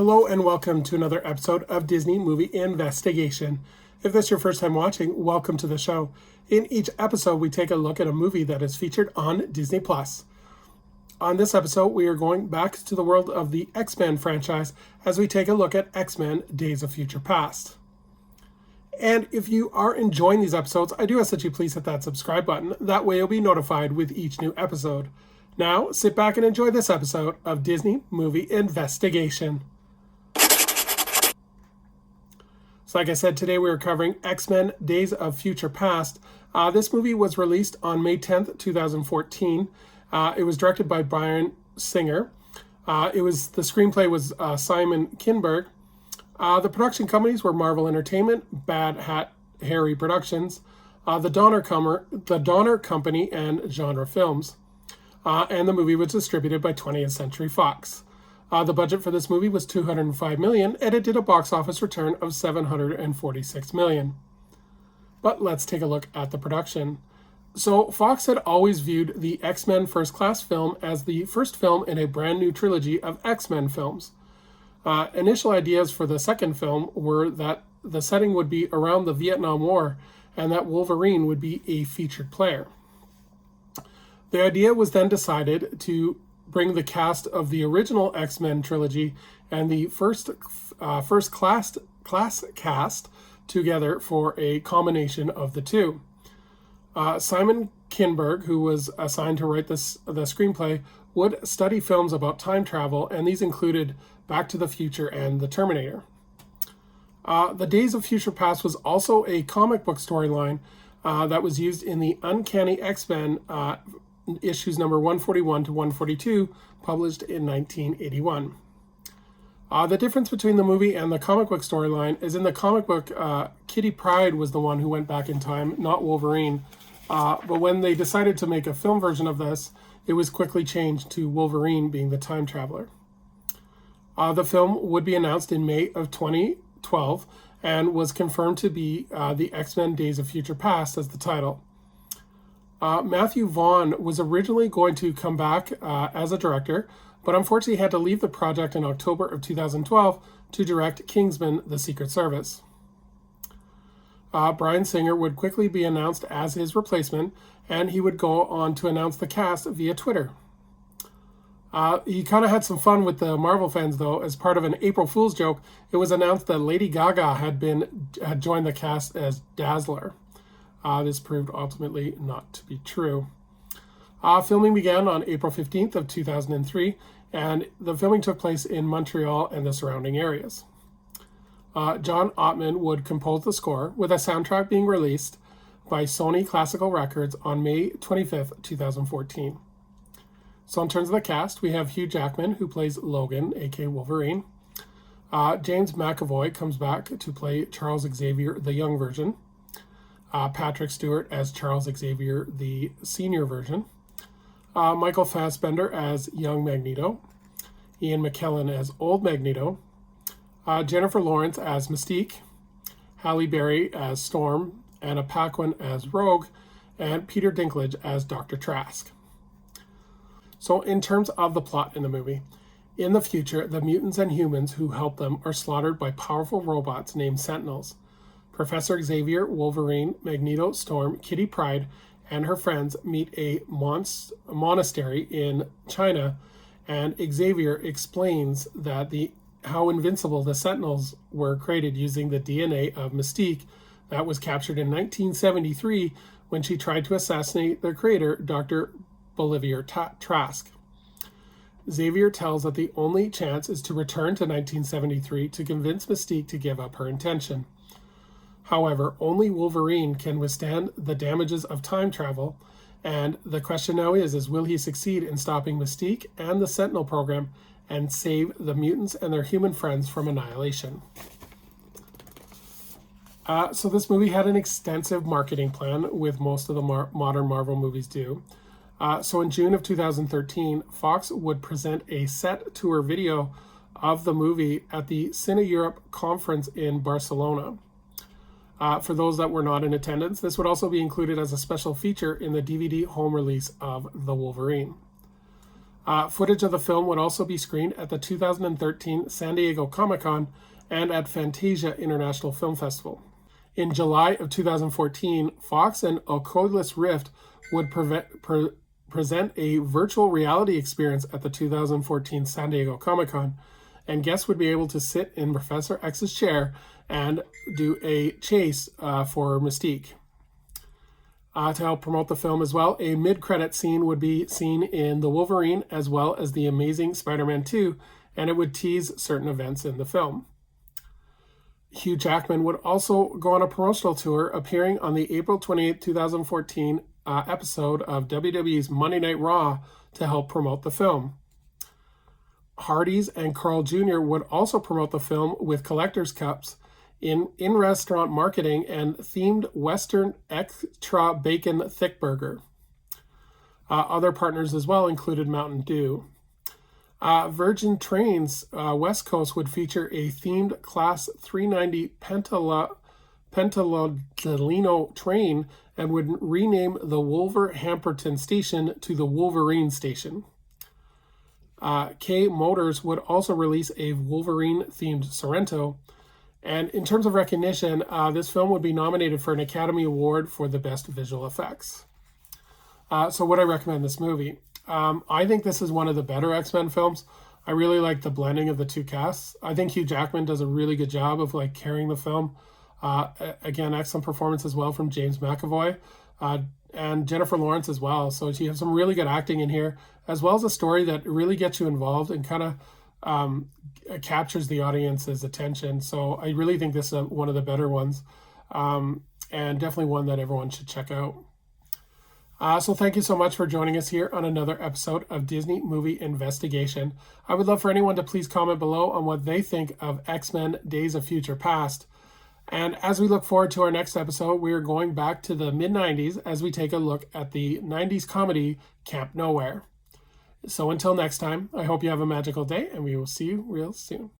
Hello and welcome to another episode of Disney Movie Investigation. If this is your first time watching, welcome to the show. In each episode, we take a look at a movie that is featured on Disney+. On this episode, we are going back to the world of the X-Men franchise as we take a look at X-Men Days of Future Past. And if you are enjoying these episodes, I do ask that you please hit that subscribe button. That way you'll be notified with each new episode. Now, sit back and enjoy this episode of Disney Movie Investigation. So like I said, today we are covering X-Men Days of Future Past. This movie was released on May 10th, 2014. It was directed by Bryan Singer. The screenplay was Simon Kinberg. The production companies were Marvel Entertainment, Bad Hat Harry Productions, the Donner Company, and Genre Films. And the movie was distributed by 20th Century Fox. The budget for this movie was $205 million, and it did a box office return of $746 million. But let's take a look at the production. So Fox had always viewed the X-Men First Class film as the first film in a brand new trilogy of X-Men films. Initial ideas for the second film were that the setting would be around the Vietnam War and that Wolverine would be a featured player. The idea was then decided to bring the cast of the original X-Men trilogy and the first class cast together for a combination of the two. Simon Kinberg, who was assigned to write the screenplay, would study films about time travel, and these included Back to the Future and The Terminator. The Days of Future Past was also a comic book storyline that was used in the Uncanny X-Men issues number 141 to 142, published in 1981. The difference between the movie and the comic book storyline is in the comic book, Kitty Pryde was the one who went back in time, not Wolverine. But when they decided to make a film version of this, it was quickly changed to Wolverine being the time traveler. The film would be announced in May of 2012 and was confirmed to be the X-Men Days of Future Past as the title. Matthew Vaughn was originally going to come back as a director, but unfortunately had to leave the project in October of 2012 to direct Kingsman: The Secret Service. Bryan Singer would quickly be announced as his replacement, and he would go on to announce the cast via Twitter. He kind of had some fun with the Marvel fans, though. As part of an April Fool's joke, it was announced that Lady Gaga had joined the cast as Dazzler. This proved ultimately not to be true. Filming began on April 15th of 2003, and the filming took place in Montreal and the surrounding areas. John Ottman would compose the score, with a soundtrack being released by Sony Classical Records on May 25th, 2014. So in terms of the cast, we have Hugh Jackman, who plays Logan, aka Wolverine. James McAvoy comes back to play Charles Xavier, the young version. Patrick Stewart as Charles Xavier, the senior version. Michael Fassbender as young Magneto. Ian McKellen as old Magneto. Jennifer Lawrence as Mystique. Halle Berry as Storm. Anna Paquin as Rogue. And Peter Dinklage as Dr. Trask. So in terms of the plot in the movie, in the future, the mutants and humans who help them are slaughtered by powerful robots named Sentinels. Professor Xavier, Wolverine, Magneto, Storm, Kitty Pryde, and her friends meet a monastery in China, and Xavier explains that how invincible the Sentinels were created using the DNA of Mystique that was captured in 1973 when she tried to assassinate their creator, Dr. Bolivar Trask. Xavier tells that the only chance is to return to 1973 to convince Mystique to give up her intention. However, only Wolverine can withstand the damages of time travel, and the question now is will he succeed in stopping Mystique and the Sentinel program and save the mutants and their human friends from annihilation? So this movie had an extensive marketing plan, with most of the modern Marvel movies do. So in June of 2013, Fox would present a set tour video of the movie at the Cine Europe conference in Barcelona. For those that were not in attendance, this would also be included as a special feature in the DVD home release of The Wolverine. Footage of the film would also be screened at the 2013 San Diego Comic-Con and at Fantasia International Film Festival. In July of 2014, Fox and Oculus Rift would present a virtual reality experience at the 2014 San Diego Comic-Con, and guests would be able to sit in Professor X's chair and do a chase for Mystique. To help promote the film as well, a mid-credit scene would be seen in The Wolverine as well as The Amazing Spider-Man 2, and it would tease certain events in the film. Hugh Jackman would also go on a promotional tour, appearing on the April 28, 2014 episode of WWE's Monday Night Raw to help promote the film. Hardee's and Carl Jr. would also promote the film with collector's cups, in-restaurant marketing, and themed Western extra bacon thick burger. Other partners as well included Mountain Dew. Virgin Trains West Coast would feature a themed Class 390 Pentadolino train and would rename the Wolverhampton station to the Wolverine station. K Motors would also release a Wolverine-themed Sorrento. And in terms of recognition, this film would be nominated for an Academy Award for the Best Visual Effects. So would I recommend this movie? I think this is one of the better X-Men films. I really like the blending of the two casts. I think Hugh Jackman does a really good job of like carrying the film. Again, excellent performance as well from James McAvoy and Jennifer Lawrence as well. So you have some really good acting in here, as well as a story that really gets you involved and kind of captures the audience's attention. So I really think this is one of the better ones, and definitely one that everyone should check out. So thank you so much for joining us here on another episode of Disney Movie Investigation. I would love for anyone to please comment below on what they think of X-Men Days of Future Past. And as we look forward to our next episode, we are going back to the mid-90s as we take a look at the 90s comedy Camp Nowhere. So until next time, I hope you have a magical day, and we will see you real soon.